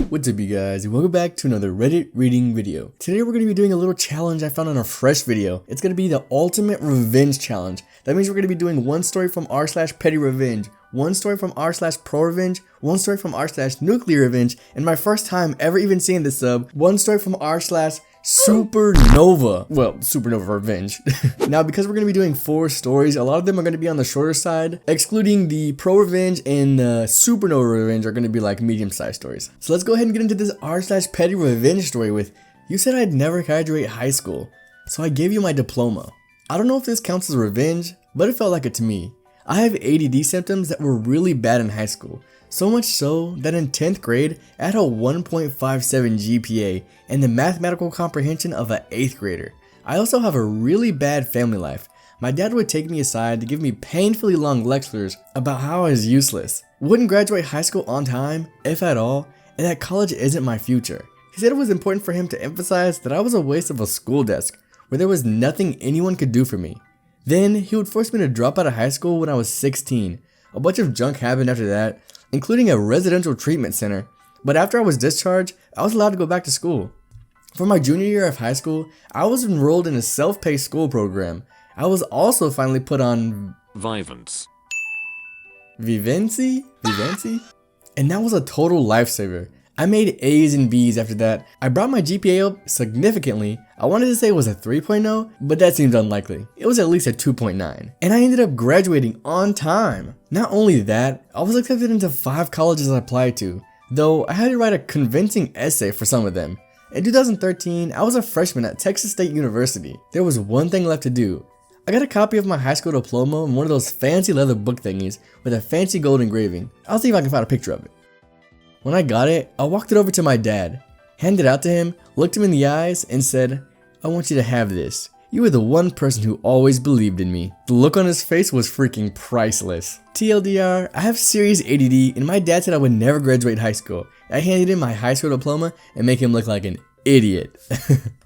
What's up, you guys? Welcome back to another Reddit reading video. Today we're going to be doing a little challenge I found on a fresh video. It's going to be the ultimate revenge challenge. That means we're going to be doing one story from r/petty revenge, one story from r/prorevenge, one story from r/nuclear revenge, and my first time ever even seeing this sub, one story from SuperNovaRevenge. Now, because we're going to be doing 4 stories, a lot of them are going to be on the shorter side, excluding the pro-revenge and SuperNovaRevenge are going to be like medium-sized stories. So let's go ahead and get into this r/petty revenge story with, you said I'd never graduate high school, so I gave you my diploma. I don't know if this counts as revenge, but it felt like it to me. I have ADD symptoms that were really bad in high school. So much so that in 10th grade, I had a 1.57 GPA and the mathematical comprehension of an 8th grader. I also have a really bad family life. My dad would take me aside to give me painfully long lectures about how I was useless, wouldn't graduate high school on time, if at all, and that college isn't my future. He said it was important for him to emphasize that I was a waste of a school desk, where there was nothing anyone could do for me. Then he would force me to drop out of high school when I was 16. A bunch of junk happened after that, including a residential treatment center, but after I was discharged, I was allowed to go back to school. For my junior year of high school, I was enrolled in a self-paced school program. I was also finally put on Vivency? And that was a total lifesaver. I made A's and B's after that. I brought my GPA up significantly. I wanted to say it was a 3.0, but that seems unlikely. It was at least a 2.9. And I ended up graduating on time. Not only that, I was accepted into 5 colleges I applied to, though I had to write a convincing essay for some of them. In 2013, I was a freshman at Texas State University. There was one thing left to do. I got a copy of my high school diploma in one of those fancy leather book thingies with a fancy gold engraving. I'll see if I can find a picture of it. When I got it, I walked it over to my dad, handed it out to him, looked him in the eyes, and said, I want you to have this. You were the one person who always believed in me. The look on his face was freaking priceless. TLDR, I have serious ADD, and my dad said I would never graduate high school. I handed him my high school diploma and make him look like an idiot.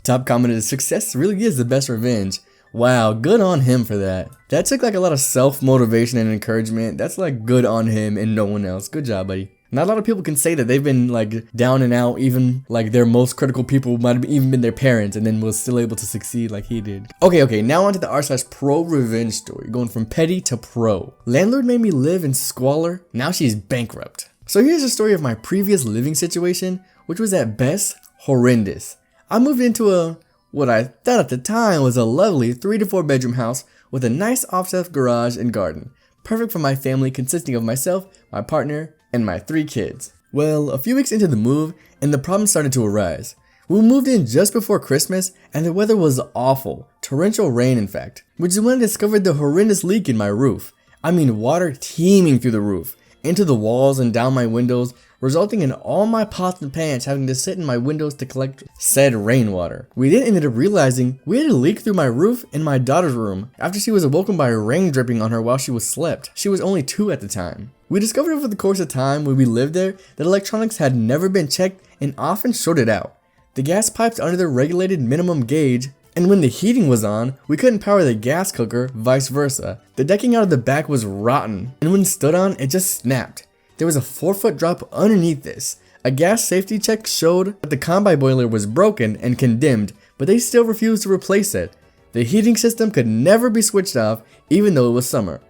Top comment is, success really is the best revenge. Wow, good on him for that. That took like a lot of self-motivation and encouragement. That's like good on him and no one else. Good job, buddy. Not a lot of people can say that they've been like down and out, even like their most critical people might have even been their parents, and then was still able to succeed like he did. Okay, now on to the r/pro-revenge story, going from petty to pro. Landlord made me live in squalor, now she's bankrupt. So here's a story of my previous living situation, which was at best horrendous. I moved into what I thought at the time was a lovely 3 to 4 bedroom house with a nice offset garage and garden, perfect for my family consisting of myself, my partner, and my 3 kids. Well, a few weeks into the move, and the problem started to arise. We moved in just before Christmas, and the weather was awful, torrential rain in fact, which is when I discovered the horrendous leak in my roof. I mean water teeming through the roof, into the walls and down my windows, resulting in all my pots and pans having to sit in my windows to collect said rainwater. We then ended up realizing we had a leak through my roof in my daughter's room after she was awoken by rain dripping on her while she was slept. She was only 2 at the time. We discovered over the course of time when we lived there that electronics had never been checked and often shorted out. The gas pipes under the regulated minimum gauge, and when the heating was on, we couldn't power the gas cooker, vice versa. The decking out of the back was rotten, and when stood on, it just snapped. There was a 4-foot drop underneath this. A gas safety check showed that the combi boiler was broken and condemned, but they still refused to replace it. The heating system could never be switched off, even though it was summer.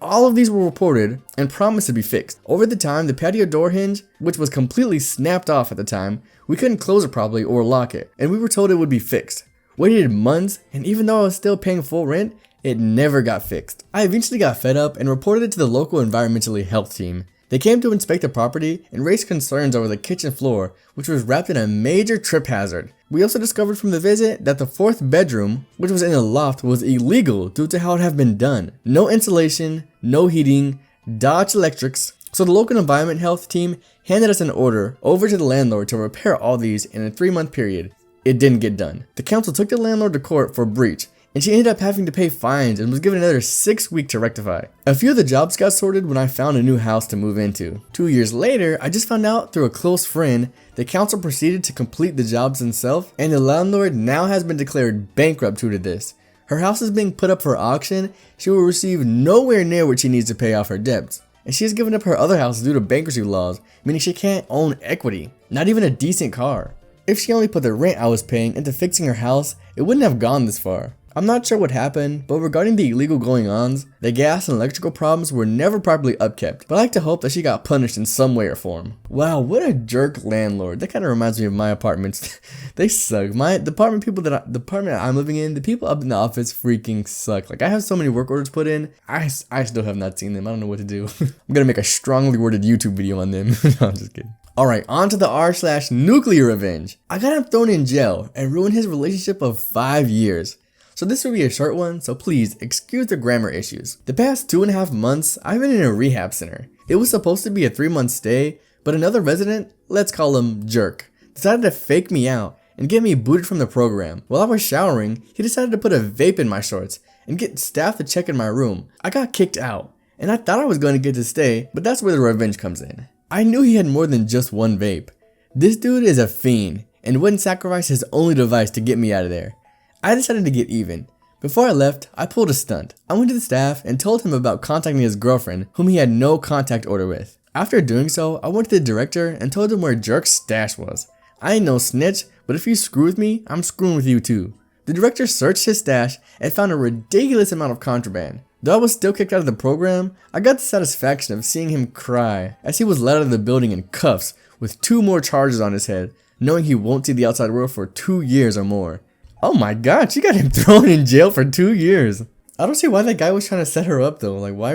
All of these were reported and promised to be fixed. Over the time, the patio door hinge, which was completely snapped off at the time, we couldn't close it properly or lock it, and we were told it would be fixed. Waited months, and even though I was still paying full rent, it never got fixed. I eventually got fed up and reported it to the local environmental health team. They came to inspect the property and raised concerns over the kitchen floor, which was wrapped in a major trip hazard. We also discovered from the visit that the 4th bedroom, which was in a loft, was illegal due to how it had been done. No insulation, no heating, Dodge electrics. So the local environment health team handed us an order over to the landlord to repair all these in a 3-month period. It didn't get done. The council took the landlord to court for breach, and she ended up having to pay fines and was given another 6 weeks to rectify. A few of the jobs got sorted when I found a new house to move into. 2 years later, I just found out through a close friend the council proceeded to complete the jobs themselves, and the landlord now has been declared bankrupt due to this. Her house is being put up for auction. She will receive nowhere near what she needs to pay off her debts. and she has given up her other house due to bankruptcy laws, meaning she can't own equity, not even a decent car. If she only put the rent I was paying into fixing her house, it wouldn't have gone this far. I'm not sure what happened, but regarding the illegal going-ons, the gas and electrical problems were never properly upkept, but I like to hope that she got punished in some way or form. Wow, what a jerk landlord. That kind of reminds me of my apartments. They suck. The apartment I'm living in, the people up in the office freaking suck. Like, I have so many work orders put in, I still have not seen them. I don't know what to do. I'm gonna make a strongly worded YouTube video on them. No, I'm just kidding. Alright, on to the r/nuclear revenge. I got him thrown in jail and ruined his relationship of 5 years. So this will be a short one, so please excuse the grammar issues. The past 2.5 months, I've been in a rehab center. It was supposed to be a 3-month stay, but another resident, let's call him Jerk, decided to fake me out and get me booted from the program. While I was showering, he decided to put a vape in my shorts and get staff to check in my room. I got kicked out, and I thought I was going to get to stay, but that's where the revenge comes in. I knew he had more than just one vape. This dude is a fiend and wouldn't sacrifice his only device to get me out of there. I decided to get even. Before I left, I pulled a stunt. I went to the staff and told him about contacting his girlfriend, whom he had no contact order with. After doing so, I went to the director and told him where Jerk's stash was. I ain't no snitch, but if you screw with me, I'm screwing with you too. The director searched his stash and found a ridiculous amount of contraband. Though I was still kicked out of the program, I got the satisfaction of seeing him cry as he was let out of the building in cuffs with 2 more charges on his head, knowing he won't see the outside world for 2 years or more. Oh my god, she got him thrown in jail for 2 years. I don't see why that guy was trying to set her up though. Like, what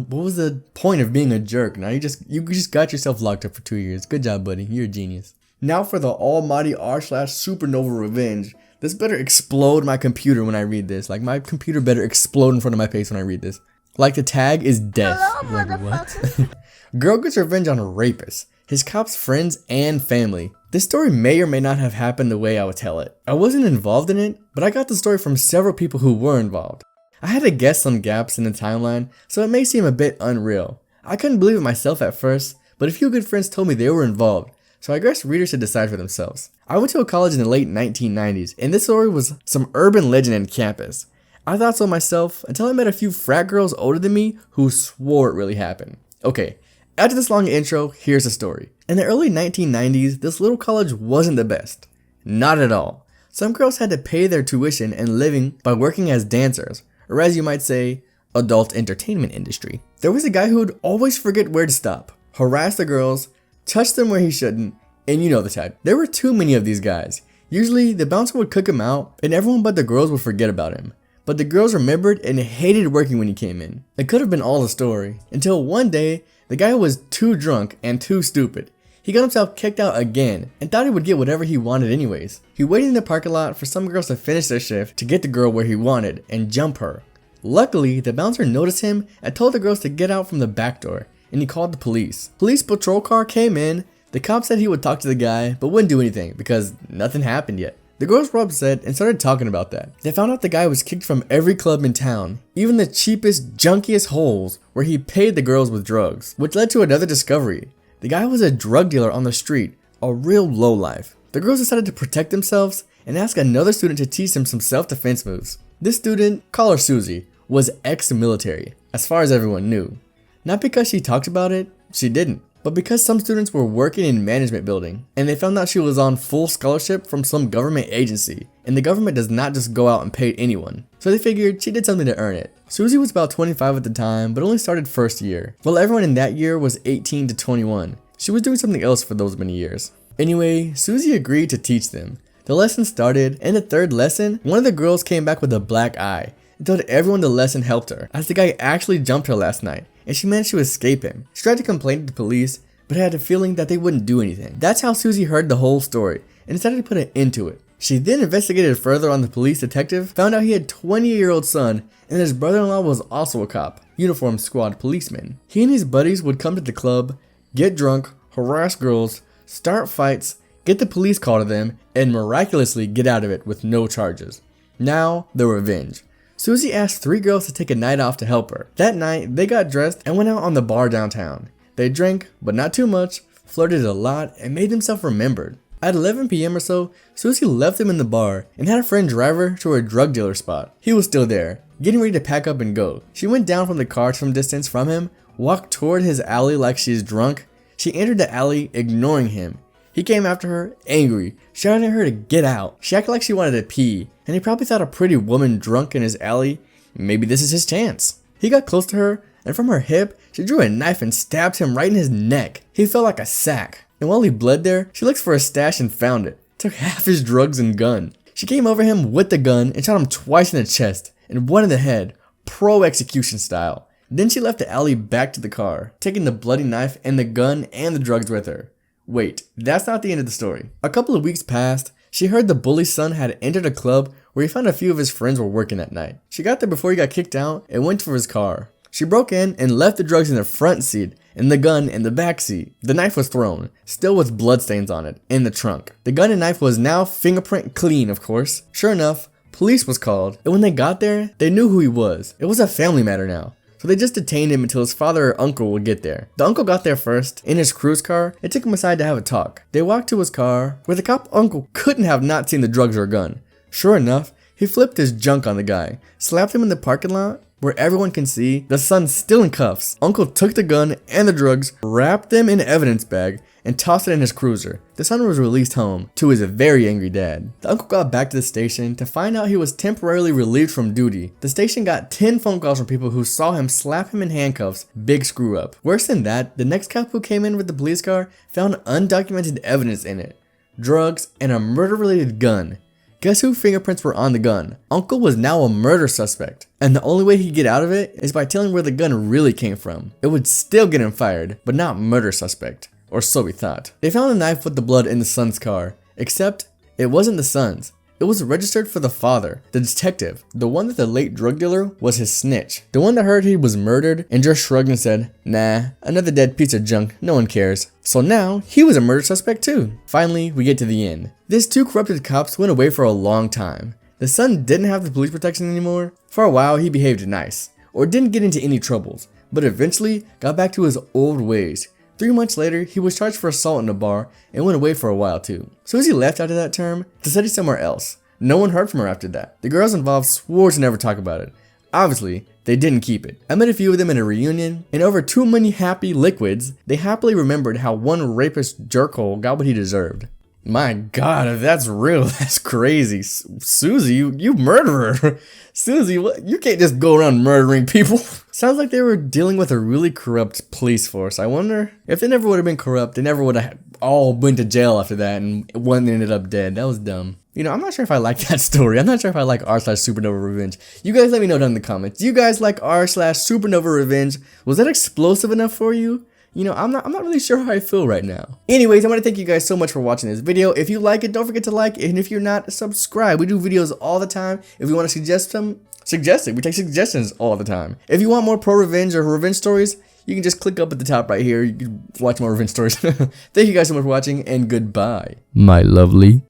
was the point of being a jerk? Now you just got yourself locked up for 2 years. Good job, buddy. You're a genius. Now for the almighty r/SuperNovaRevenge. This better explode my computer when I read this. Like, my computer better explode in front of my face when I read this. Like, the tag is death. Hello, like, what? Girl gets revenge on a rapist, his cop's friends, and family. This story may or may not have happened the way I would tell it. I wasn't involved in it, but I got the story from several people who were involved. I had to guess some gaps in the timeline, so it may seem a bit unreal. I couldn't believe it myself at first, but a few good friends told me they were involved, so I guess readers should decide for themselves. I went to a college in the late 1990s, and this story was some urban legend on campus. I thought so myself until I met a few frat girls older than me who swore it really happened. Okay, after this long intro, here's the story. In the early 1990s, this little college wasn't the best. Not at all. Some girls had to pay their tuition and living by working as dancers, or as you might say, adult entertainment industry. There was a guy who would always forget where to stop, harass the girls, touch them where he shouldn't, and you know the type. There were too many of these guys. Usually, the bouncer would cook him out, and everyone but the girls would forget about him. But the girls remembered and hated working when he came in. It could have been all the story, until one day, the guy was too drunk and too stupid. He got himself kicked out again, and thought he would get whatever he wanted anyways. He waited in the parking lot for some girls to finish their shift to get the girl where he wanted, and jump her. Luckily, the bouncer noticed him and told the girls to get out from the back door, and he called the police. Police patrol car came in. The cop said he would talk to the guy, but wouldn't do anything because nothing happened yet. The girls were upset and started talking about that. They found out the guy was kicked from every club in town, even the cheapest, junkiest holes where he paid the girls with drugs, which led to another discovery. The guy was a drug dealer on the street, a real lowlife. The girls decided to protect themselves and ask another student to teach them some self-defense moves. This student, call her Susie, was ex-military, as far as everyone knew. Not because she talked about it, she didn't, but because some students were working in management building, and they found out she was on full scholarship from some government agency, and the government does not just go out and pay anyone. So they figured she did something to earn it. Susie was about 25 at the time, but only started first year, while everyone in that year was 18 to 21. She was doing something else for those many years. Anyway, Susie agreed to teach them. The lesson started, and the third lesson, one of the girls came back with a black eye and told everyone the lesson helped her, as the guy actually jumped her last night, and she managed to escape him. She tried to complain to the police, but had a feeling that they wouldn't do anything. That's how Susie heard the whole story, and decided to put an end to it. She then investigated further on the police detective, found out he had a 20-year-old son, and his brother-in-law was also a cop, uniformed squad policeman. He and his buddies would come to the club, get drunk, harass girls, start fights, get the police called to them, and miraculously get out of it with no charges. Now, the revenge. Susie asked 3 girls to take a night off to help her. That night, they got dressed and went out on the bar downtown. They drank, but not too much, flirted a lot, and made themselves remembered. At 11 p.m. or so, Susie left them in the bar and had a friend drive her to a drug dealer spot. He was still there, getting ready to pack up and go. She went down from the car some distance from him, walked toward his alley like she's drunk. She entered the alley, ignoring him. He came after her, angry, shouting at her to get out. She acted like she wanted to pee, and he probably thought a pretty woman drunk in his alley, maybe this is his chance. He got close to her, and from her hip, she drew a knife and stabbed him right in his neck. He felt like a sack, and while he bled there, she looked for a stash and found it. Took half his drugs and gun. She came over him with the gun and shot him twice in the chest and one in the head, pro execution style. Then she left the alley back to the car, taking the bloody knife and the gun and the drugs with her. Wait, that's not the end of the story. A couple of weeks passed. She heard the bully's son had entered a club where he found a few of his friends were working that night. She got there before he got kicked out and went for his car. She broke in and left the drugs in the front seat and the gun in the back seat. The knife was thrown, still with bloodstains on it, in the trunk. The gun and knife was now fingerprint clean, of course. Sure enough, police was called, and when they got there, they knew who he was. It was a family matter now. So they just detained him until his father or uncle would get there. The uncle got there first, in his cruise car, and took him aside to have a talk. They walked to his car, where the cop uncle couldn't have not seen the drugs or gun. Sure enough, he flipped his junk on the guy, slapped him in the parking lot, where everyone can see the son's still in cuffs. Uncle took the gun and the drugs, wrapped them in an evidence bag, and tossed it in his cruiser. The son was released home to his very angry dad. The uncle got back to the station to find out he was temporarily relieved from duty. The station got 10 phone calls from people who saw him slap him in handcuffs. Big screw up. Worse than that, the next cop who came in with the police car found undocumented evidence in it. Drugs and a murder-related gun. Guess whose fingerprints were on the gun? Uncle was now a murder suspect, and the only way he'd get out of it is by telling where the gun really came from. It would still get him fired, but not murder suspect, or so we thought. They found the knife with the blood in the son's car, except it wasn't the son's. It was registered for the father, the detective. The one that the late drug dealer was his snitch. The one that heard he was murdered and just shrugged and said, nah, another dead piece of junk, no one cares. So now, he was a murder suspect too. Finally, we get to the end. These two corrupted cops went away for a long time. The son didn't have the police protection anymore. For a while, he behaved nice, or didn't get into any troubles, but eventually got back to his old ways. 3 months later, he was charged for assault in a bar and went away for a while too. So as he left after that term to study somewhere else. No one heard from her after that. The girls involved swore to never talk about it. Obviously, they didn't keep it. I met a few of them in a reunion, and over too many happy liquids, they happily remembered how one rapist jerkhole got what he deserved. My God, if that's real, that's crazy. Susie, you murderer. Susie, what? You can't just go around murdering people. Sounds like they were dealing with a really corrupt police force. I wonder if they never would have been corrupt, they never would have all went to jail after that and one ended up dead. That was dumb. You know, I'm not sure if I like that story. I'm not sure if I like r/SuperNovaRevenge. You guys let me know down in the comments. Do you guys like r/SuperNovaRevenge? Was that explosive enough for you? You know, I'm not really sure how I feel right now. Anyways, I want to thank you guys so much for watching this video. If you like it, don't forget to like it. And if you're not, subscribe. We do videos all the time. If you want to suggest them, suggest it. We take suggestions all the time. If you want more pro revenge or revenge stories, you can just click up at the top right here. You can watch more revenge stories. Thank you guys so much for watching, and goodbye, my lovely.